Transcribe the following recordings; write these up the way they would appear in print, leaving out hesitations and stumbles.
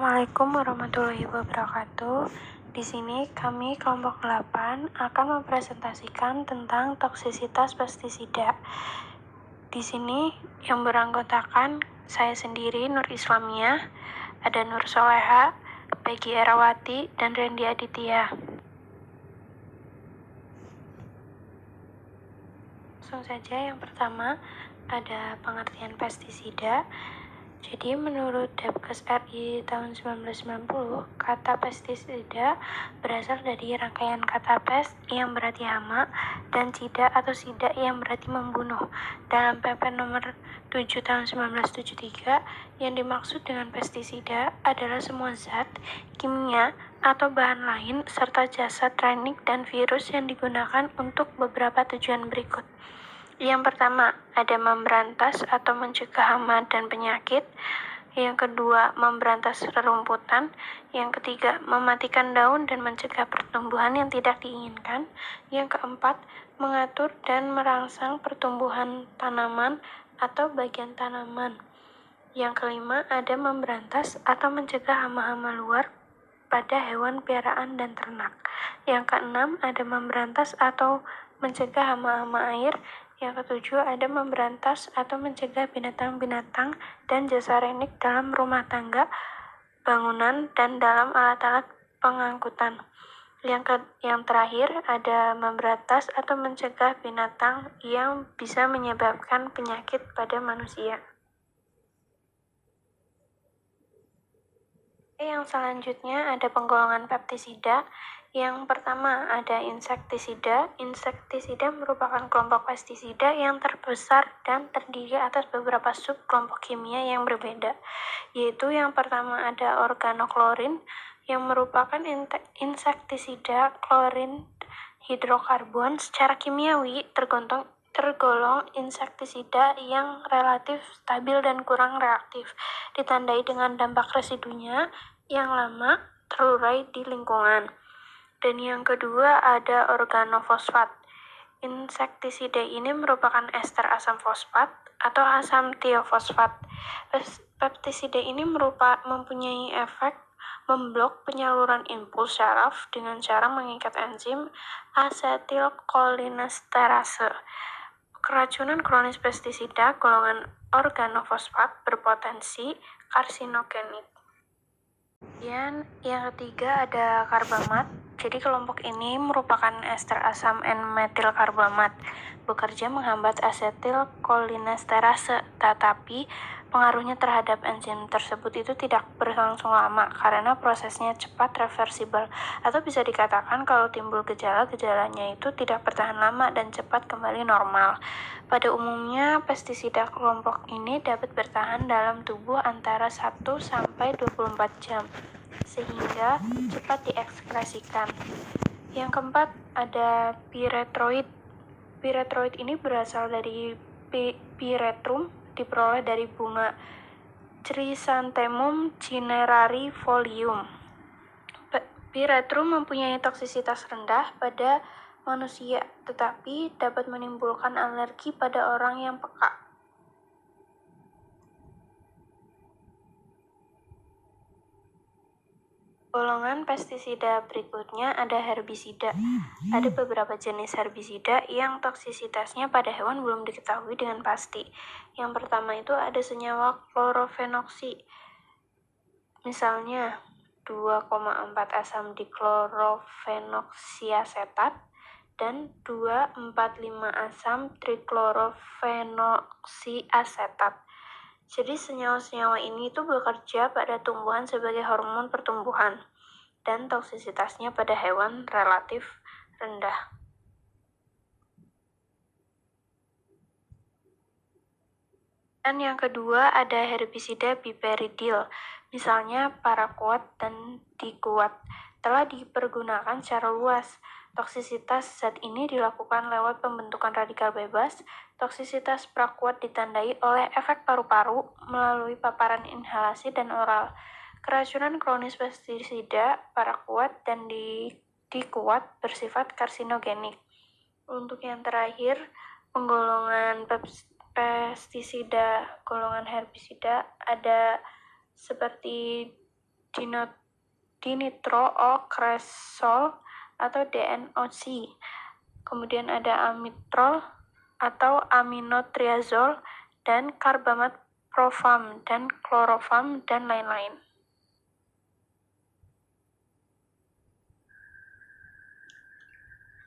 Assalamualaikum warahmatullahi wabarakatuh. Di sini kami kelompok 8 akan mempresentasikan tentang toksisitas pestisida. Di sini yang beranggotakan saya sendiri, Nur Islamiyah, ada Nur Soleha, Peggy Erawati, dan Randy Aditya. Langsung saja, yang pertama ada pengertian pestisida. Jadi menurut Depkes RI tahun 1990, kata pestisida berasal dari rangkaian kata pest yang berarti hama dan cida atau sida yang berarti membunuh. Dalam PP nomor 7 tahun 1973, yang dimaksud dengan pestisida adalah semua zat, kimia, atau bahan lain serta jasad ranik dan virus yang digunakan untuk beberapa tujuan berikut. Yang pertama, ada memberantas atau mencegah hama dan penyakit. Yang kedua, memberantas rerumputan. Yang ketiga, mematikan daun dan mencegah pertumbuhan yang tidak diinginkan. Yang keempat, mengatur dan merangsang pertumbuhan tanaman atau bagian tanaman. Yang kelima, ada memberantas atau mencegah hama-hama luar pada hewan piaraan dan ternak. Yang keenam, ada memberantas atau mencegah hama-hama air. Yang ketujuh, ada memberantas atau mencegah binatang-binatang dan jasa renik dalam rumah tangga, bangunan, dan dalam alat-alat pengangkutan. Yang terakhir, ada memberantas atau mencegah binatang yang bisa menyebabkan penyakit pada manusia. Yang selanjutnya ada penggolongan pestisida. Yang pertama ada insektisida. Insektisida merupakan kelompok pestisida yang terbesar dan terdiri atas beberapa sub kelompok kimia yang berbeda, yaitu yang pertama ada organoklorin yang merupakan insektisida klorin hidrokarbon. Secara kimiawi tergolong insektisida yang relatif stabil dan kurang reaktif, ditandai dengan dampak residunya yang lama terurai di lingkungan. Dan yang kedua ada organofosfat. Insektisida ini merupakan ester asam fosfat atau asam tiofosfat. Pestisida ini mempunyai efek memblok penyaluran impuls saraf dengan cara mengikat enzim asetilkolinesterase. Keracunan kronis pestisida golongan organofosfat berpotensi karsinogenik. Yang ketiga ada karbamat. Jadi kelompok ini merupakan ester asam N-metilkarbamat, bekerja menghambat asetilkolinesterase, tetapi pengaruhnya terhadap enzim tersebut itu tidak berlangsung lama karena prosesnya cepat reversibel, atau bisa dikatakan kalau timbul gejala-gejalanya itu tidak bertahan lama dan cepat kembali normal. Pada umumnya, pestisida kelompok ini dapat bertahan dalam tubuh antara 1 sampai 24 jam, sehingga cepat diekskresikan. Yang keempat ada piretroid. Piretroid ini berasal dari piretrum, diperoleh dari bunga Chrysanthemum cinerarifolium. Piretrum mempunyai toksisitas rendah pada manusia, tetapi dapat menimbulkan alergi pada orang yang peka. Golongan pestisida berikutnya ada herbisida. Ada beberapa jenis herbisida yang toksisitasnya pada hewan belum diketahui dengan pasti. Yang pertama itu ada senyawa klorofenoksi. Misalnya 2,4 asam diklorofenoksiasetat dan 2,45 asam triklorofenoksiasetat. Jadi senyawa-senyawa ini itu bekerja pada tumbuhan sebagai hormon pertumbuhan, dan toksisitasnya pada hewan relatif rendah. Dan yang kedua ada herbisida piperidil, misalnya paraquat dan diquat, telah dipergunakan secara luas. Toksisitas zat ini dilakukan lewat pembentukan radikal bebas. Toksisitas paraquat ditandai oleh efek paru-paru melalui paparan inhalasi dan oral. Keracunan kronis pestisida paraquat dan diquat bersifat karsinogenik. Untuk yang terakhir, penggolongan pestisida golongan herbisida ada seperti dinitrookresol atau DNOC. Kemudian ada amitrol atau aminotriazol, dan karbamat profam dan klorofam, dan lain-lain.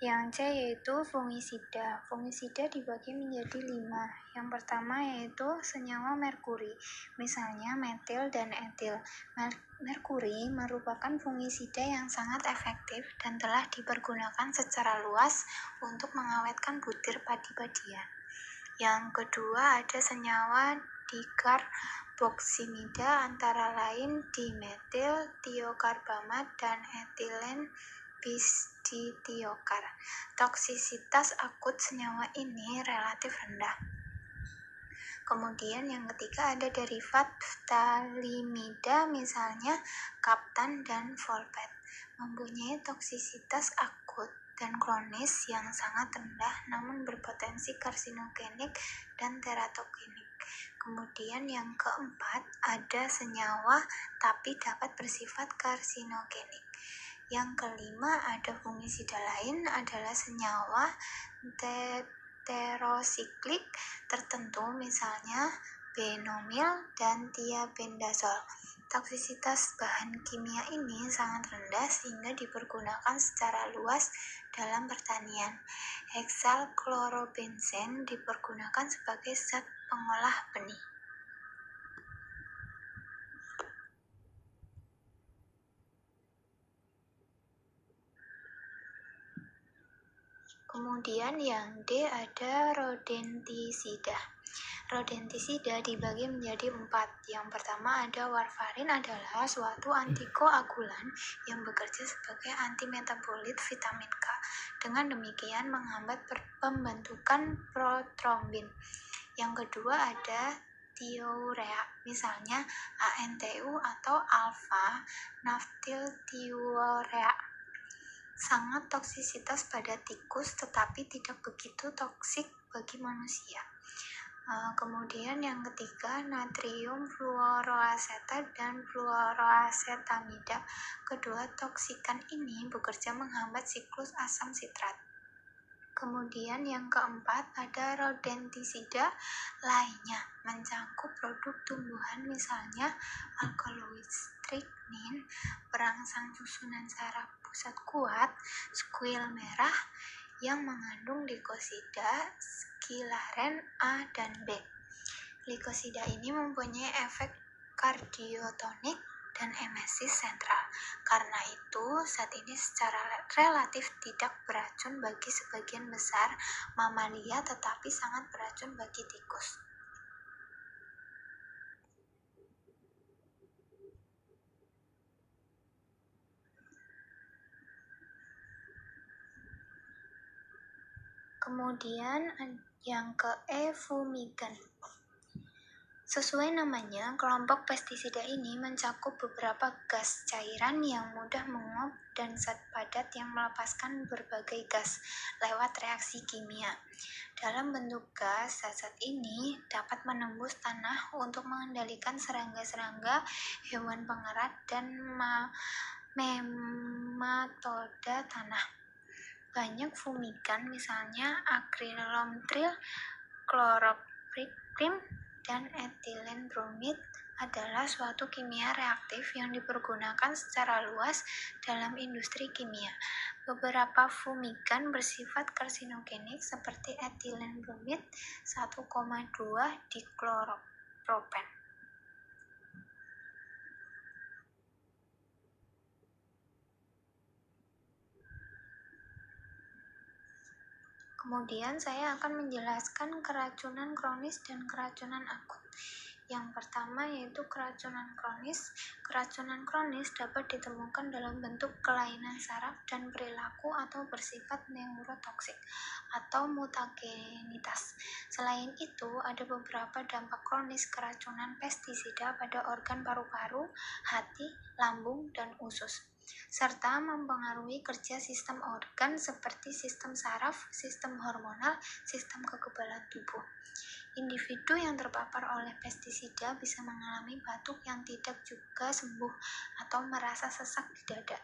Yang C yaitu fungisida. Fungisida dibagi menjadi 5. Yang pertama yaitu senyawa merkuri, misalnya metil dan etil. Merkuri merupakan fungisida yang sangat efektif dan telah dipergunakan secara luas untuk mengawetkan butir padi-padian. Yang kedua ada senyawa dikarboksimida, antara lain dimetil tiokarbamat dan etilen bisditiokar. Toksisitas akut senyawa ini relatif rendah. Kemudian yang ketiga ada derivat phthalimida, misalnya kaptan dan folpet, mempunyai toksisitas akut dan kronis yang sangat rendah namun berpotensi karsinogenik dan teratogenik. Kemudian yang keempat ada senyawa tapi dapat bersifat karsinogenik. Yang kelima ada fungisida lain adalah senyawa heterosiklik tertentu, misalnya benomil dan tiabendazol. Toksisitas bahan kimia ini sangat rendah sehingga dipergunakan secara luas dalam pertanian. Heksalklorobenzen dipergunakan sebagai zat pengolah benih. Kemudian yang D ada rodentisida. Rodentisida dibagi menjadi 4. Yang pertama ada warfarin, adalah suatu antikoagulan yang bekerja sebagai antimetabolit vitamin K. Dengan demikian menghambat pembentukan protrombin. Yang kedua ada tiourea, misalnya ANTU atau alpha naftiltiourea. Sangat toksisitas pada tikus tetapi tidak begitu toksik bagi manusia. Kemudian yang ketiga natrium fluoroasetat dan fluoroasetamida. Kedua toksikan ini bekerja menghambat siklus asam sitrat. Kemudian yang keempat ada rodentisida lainnya, mencakup produk tumbuhan misalnya alkaloid strychnine, perangsang susunan saraf pusat kuat, squil merah yang mengandung glikosida skilaren A dan B. Glikosida ini mempunyai efek kardiotonik dan emesis sentral. Karena itu, zat ini secara relatif tidak beracun bagi sebagian besar mamalia tetapi sangat beracun bagi tikus. Kemudian yang ke E, fumigan. Sesuai namanya, kelompok pestisida ini mencakup beberapa gas cairan yang mudah menguap dan zat padat yang melepaskan berbagai gas lewat reaksi kimia. Dalam bentuk gas, zat ini dapat menembus tanah untuk mengendalikan serangga-serangga, hewan pengerat, dan nematoda tanah. Banyak fumigan, misalnya akrilomtril, kloropriprim, dan etilen bromid adalah suatu kimia reaktif yang dipergunakan secara luas dalam industri kimia. Beberapa fumigan bersifat karsinogenik seperti etilen bromid 1,2 dikloropropen. Kemudian saya akan menjelaskan keracunan kronis dan keracunan akut. Yang pertama yaitu keracunan kronis. Keracunan kronis dapat ditemukan dalam bentuk kelainan saraf dan perilaku atau bersifat neurotoksik atau mutagenitas. Selain itu, ada beberapa dampak kronis keracunan pestisida pada organ paru-paru, hati, lambung, dan usus. serta mempengaruhi kerja sistem organ seperti sistem saraf, sistem hormonal, sistem kekebalan tubuh. Individu yang terpapar oleh pestisida bisa mengalami batuk yang tidak juga sembuh atau merasa sesak di dada.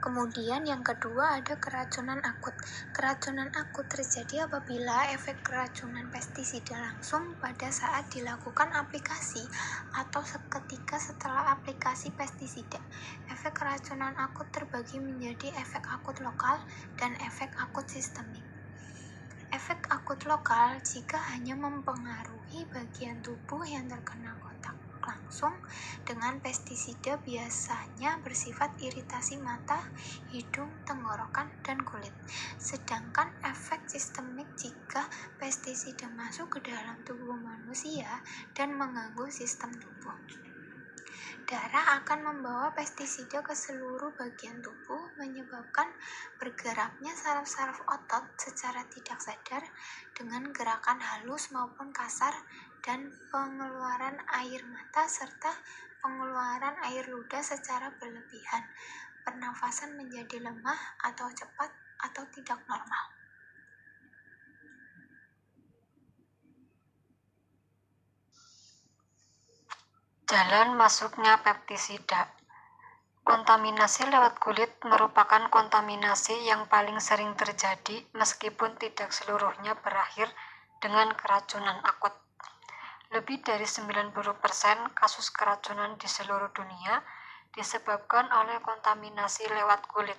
Kemudian yang kedua ada keracunan akut. Keracunan akut terjadi apabila efek keracunan pestisida langsung pada saat dilakukan aplikasi atau seketika setelah aplikasi pestisida. Efek keracunan akut terbagi menjadi efek akut lokal dan efek akut sistemik. Efek akut lokal jika hanya mempengaruhi bagian tubuh yang terkena kontak langsung dengan pestisida, biasanya bersifat iritasi mata, hidung, tenggorokan, dan kulit. Sedangkan efek sistemik jika pestisida masuk ke dalam tubuh manusia dan mengganggu sistem tubuh. Darah akan membawa pestisida ke seluruh bagian tubuh, menyebabkan bergeraknya saraf-saraf otot secara tidak sadar dengan gerakan halus maupun kasar, dan pengeluaran air mata serta pengeluaran air ludah secara berlebihan. Pernafasan menjadi lemah atau cepat atau tidak normal. Jalan masuknya pestisida. Kontaminasi lewat kulit merupakan kontaminasi yang paling sering terjadi meskipun tidak seluruhnya berakhir dengan keracunan akut. Lebih dari 90% kasus keracunan di seluruh dunia disebabkan oleh kontaminasi lewat kulit.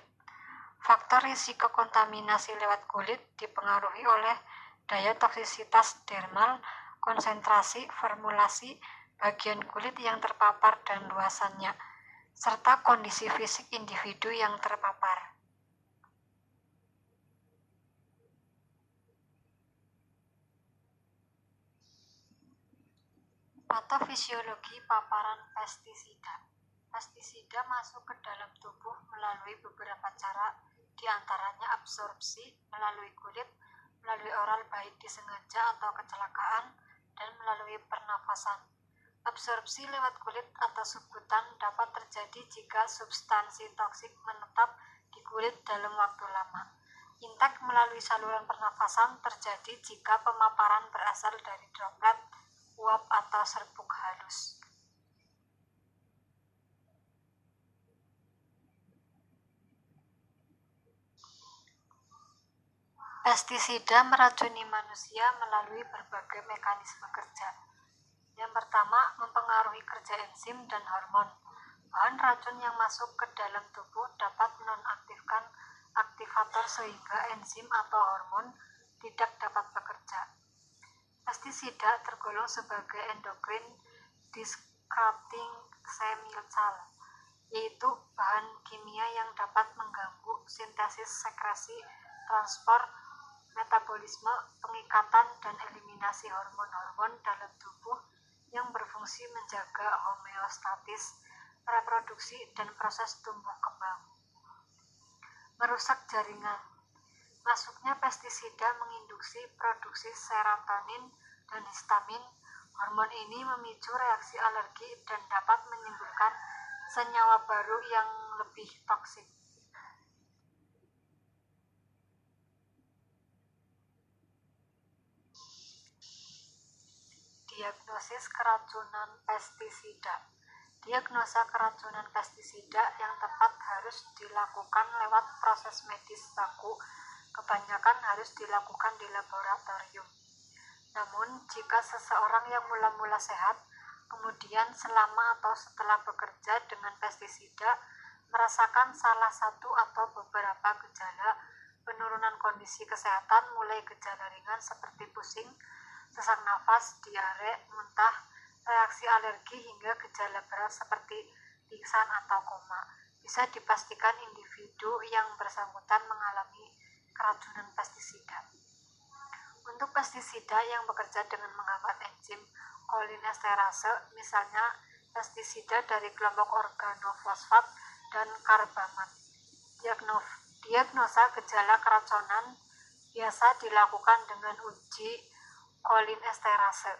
Faktor risiko kontaminasi lewat kulit dipengaruhi oleh daya toksisitas dermal, konsentrasi, formulasi, bagian kulit yang terpapar dan luasannya, serta kondisi fisik individu yang terpapar. Patofisiologi paparan pestisida. Pestisida masuk ke dalam tubuh melalui beberapa cara, diantaranya absorpsi melalui kulit, melalui oral baik disengaja atau kecelakaan, dan melalui pernafasan. Absorpsi lewat kulit atau subkutan dapat terjadi jika substansi toksik menetap di kulit dalam waktu lama. Intek melalui saluran pernafasan terjadi jika pemaparan berasal dari droplet, uap, atau serbuk halus. Pestisida meracuni manusia melalui berbagai mekanisme kerja. Yang pertama, mempengaruhi kerja enzim dan hormon. Bahan racun yang masuk ke dalam tubuh dapat menonaktifkan aktivator sehingga enzim atau hormon tidak dapat bekerja. Pestisida tergolong sebagai endocrine disrupting chemical, yaitu bahan kimia yang dapat mengganggu sintesis, sekresi, transport, metabolisme, pengikatan, dan eliminasi hormon-hormon dalam tubuh yang berfungsi menjaga homeostatis, reproduksi, dan proses tumbuh kembang. Merusak jaringan. Masuknya pestisida menginduksi produksi serotonin dan histamin. Hormon ini memicu reaksi alergi dan dapat menimbulkan senyawa baru yang lebih toksik. Diagnosis keracunan pestisida. Diagnosa keracunan pestisida yang tepat harus dilakukan lewat proses medis baku. Kebanyakan harus dilakukan di laboratorium. Namun, jika seseorang yang mula-mula sehat, kemudian selama atau setelah bekerja dengan pestisida, merasakan salah satu atau beberapa gejala penurunan kondisi kesehatan, mulai gejala ringan seperti pusing, sesak nafas, diare, muntah, reaksi alergi, hingga gejala berat seperti pingsan atau koma, bisa dipastikan individu yang bersangkutan mengalami keracunan pestisida. Untuk pestisida yang bekerja dengan menghambat enzim kolinesterase, misalnya pestisida dari kelompok organofosfat dan karbamat. Diagnosa gejala keracunan biasa dilakukan dengan uji kolinesterase.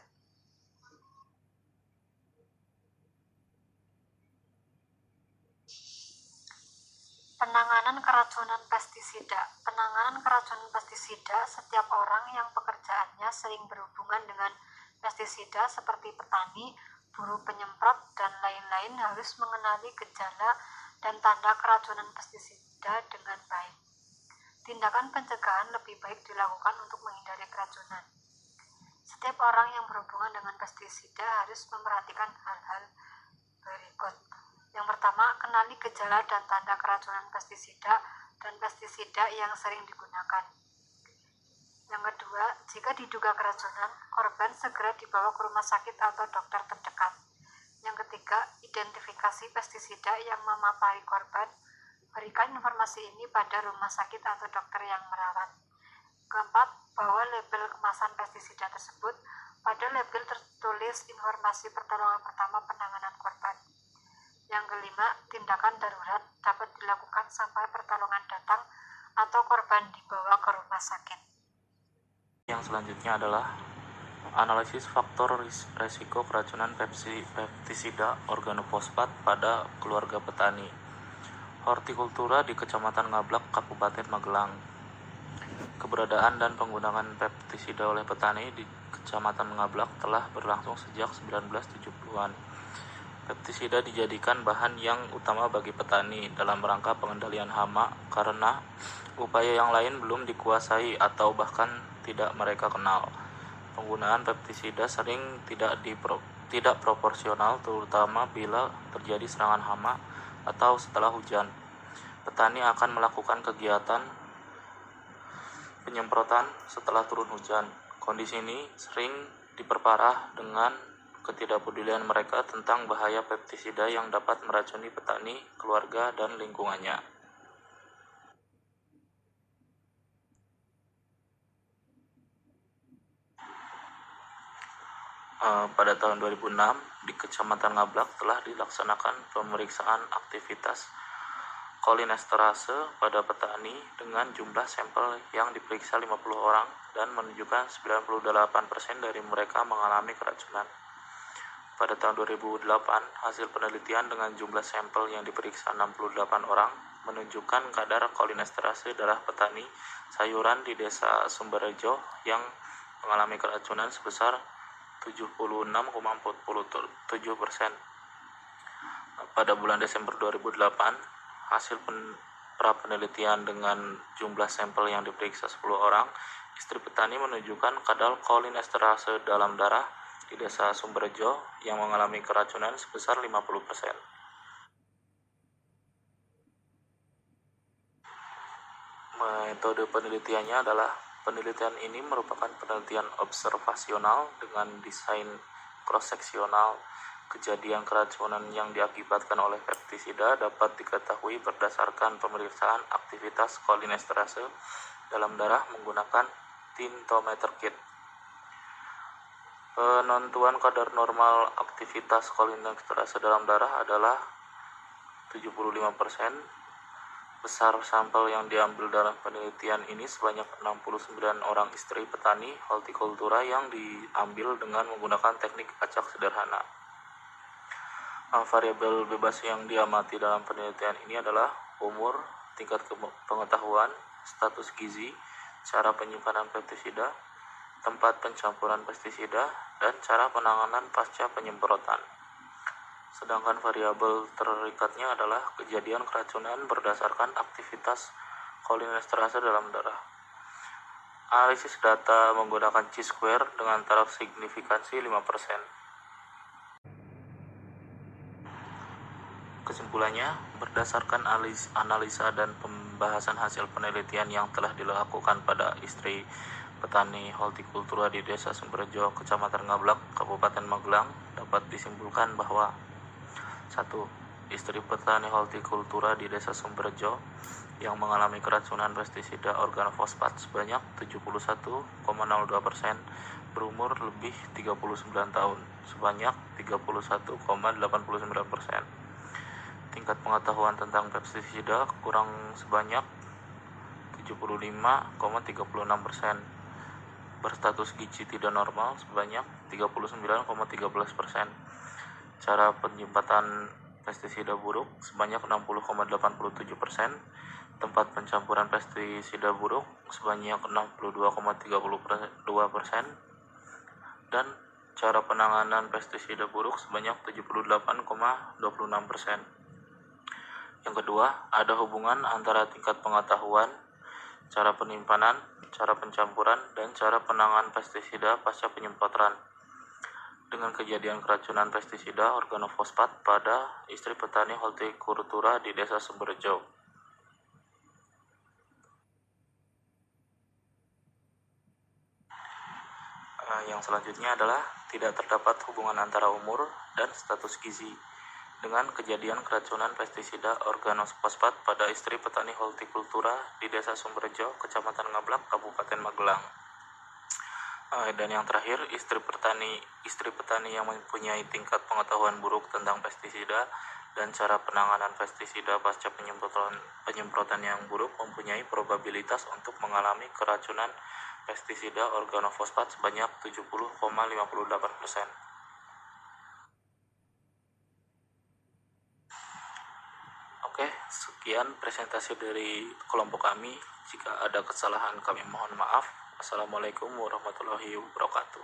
Penanganan keracunan pestisida. Penanganan keracunan pestisida, setiap orang yang pekerjaannya sering berhubungan dengan pestisida seperti petani, buruh penyemprot, dan lain-lain harus mengenali gejala dan tanda keracunan pestisida dengan baik. Tindakan pencegahan lebih baik dilakukan untuk menghindari keracunan. Setiap orang yang berhubungan dengan pestisida harus memperhatikan hal-hal berikut. Yang pertama, kenali gejala dan tanda keracunan pestisida dan pestisida yang sering digunakan. Yang kedua, jika diduga keracunan, korban segera dibawa ke rumah sakit atau dokter terdekat. Yang ketiga, identifikasi pestisida yang memapari korban. Berikan informasi ini pada rumah sakit atau dokter yang merawat. Keempat, bawa label kemasan pestisida tersebut. Pada label tertulis informasi pertolongan pertama penanganan korban. Yang kelima, tindakan darurat dapat dilakukan sampai pertolongan datang atau korban dibawa ke rumah sakit. Yang selanjutnya adalah analisis faktor resiko keracunan pestisida organofosfat pada keluarga petani. Hortikultura di Kecamatan Ngablak, Kabupaten Magelang. Keberadaan dan penggunaan pestisida oleh petani di Kecamatan Ngablak telah berlangsung sejak 1970-an. Pestisida dijadikan bahan yang utama bagi petani dalam rangka pengendalian hama karena upaya yang lain belum dikuasai atau bahkan tidak mereka kenal. Penggunaan pestisida sering tidak proporsional, terutama bila terjadi serangan hama atau setelah hujan. Petani akan melakukan kegiatan penyemprotan setelah turun hujan. Kondisi ini sering diperparah dengan ketidakpedulian mereka tentang bahaya pestisida yang dapat meracuni petani, keluarga, dan lingkungannya. Pada tahun 2006, di Kecamatan Ngablak telah dilaksanakan pemeriksaan aktivitas kolinesterase pada petani dengan jumlah sampel yang diperiksa 50 orang dan menunjukkan 98% dari mereka mengalami keracunan. Pada tahun 2008, hasil penelitian dengan jumlah sampel yang diperiksa 68 orang menunjukkan kadar kolinesterase darah petani sayuran di Desa Sumberjo yang mengalami keracunan sebesar 76,47%. Pada bulan Desember 2008, hasil pra-penelitian dengan jumlah sampel yang diperiksa 10 orang, istri petani menunjukkan kadar kolinesterase dalam darah di Desa Sumberjo yang mengalami keracunan sebesar 50%. Metode penelitiannya adalah penelitian ini merupakan penelitian observasional dengan desain cross-seksional. Kejadian keracunan yang diakibatkan oleh pestisida dapat diketahui berdasarkan pemeriksaan aktivitas kolinesterase dalam darah menggunakan tintometer kit. Penentuan kadar normal aktivitas kolinesterase dalam darah adalah 75%. Besar sampel yang diambil dalam penelitian ini sebanyak 69 orang istri petani hortikultura yang diambil dengan menggunakan teknik acak sederhana. Variabel bebas yang diamati dalam penelitian ini adalah umur, tingkat pengetahuan, status gizi, cara penyimpanan pestisida, tempat pencampuran pestisida, dan cara penanganan pasca penyemprotan. Sedangkan variabel terikatnya adalah kejadian keracunan berdasarkan aktivitas kolinesterase dalam darah. Analisis data menggunakan chi-square dengan taraf signifikansi 5%. Kesimpulannya, berdasarkan analisa dan pembahasan hasil penelitian yang telah dilakukan pada istri petani hortikultura di Desa Sumberjo, Kecamatan Ngablak, Kabupaten Magelang, dapat disimpulkan bahwa 1. Istri petani hortikultura di Desa Sumberjo yang mengalami keracunan pestisida organofosfat sebanyak 71,02% berumur lebih 39 tahun sebanyak 31,89%. Tingkat pengetahuan tentang pestisida kurang sebanyak 75,36%. Berstatus gizi tidak normal sebanyak 39,13%. Cara penyimpanan pestisida buruk sebanyak 60,87%, tempat pencampuran pestisida buruk sebanyak 62,32%, dan cara penanganan pestisida buruk sebanyak 78,26%. Yang kedua, ada hubungan antara tingkat pengetahuan, cara penyimpanan, cara pencampuran, dan cara penanganan pestisida pasca penyemprotan dengan kejadian keracunan pestisida organofosfat pada istri petani hortikultura di Desa Sumberjo. Yang selanjutnya adalah tidak terdapat hubungan antara umur dan status gizi dengan kejadian keracunan pestisida organofosfat pada istri petani hortikultura di Desa Sumberjo, Kecamatan Ngablak, Kabupaten Magelang. Dan yang terakhir, istri petani yang mempunyai tingkat pengetahuan buruk tentang pestisida dan cara penanganan pestisida pasca penyemprotan yang buruk mempunyai probabilitas untuk mengalami keracunan pestisida organofosfat sebanyak 70,58%. Oke, sekian presentasi dari kelompok kami. Jika ada kesalahan kami mohon maaf. Assalamualaikum warahmatullahi wabarakatuh.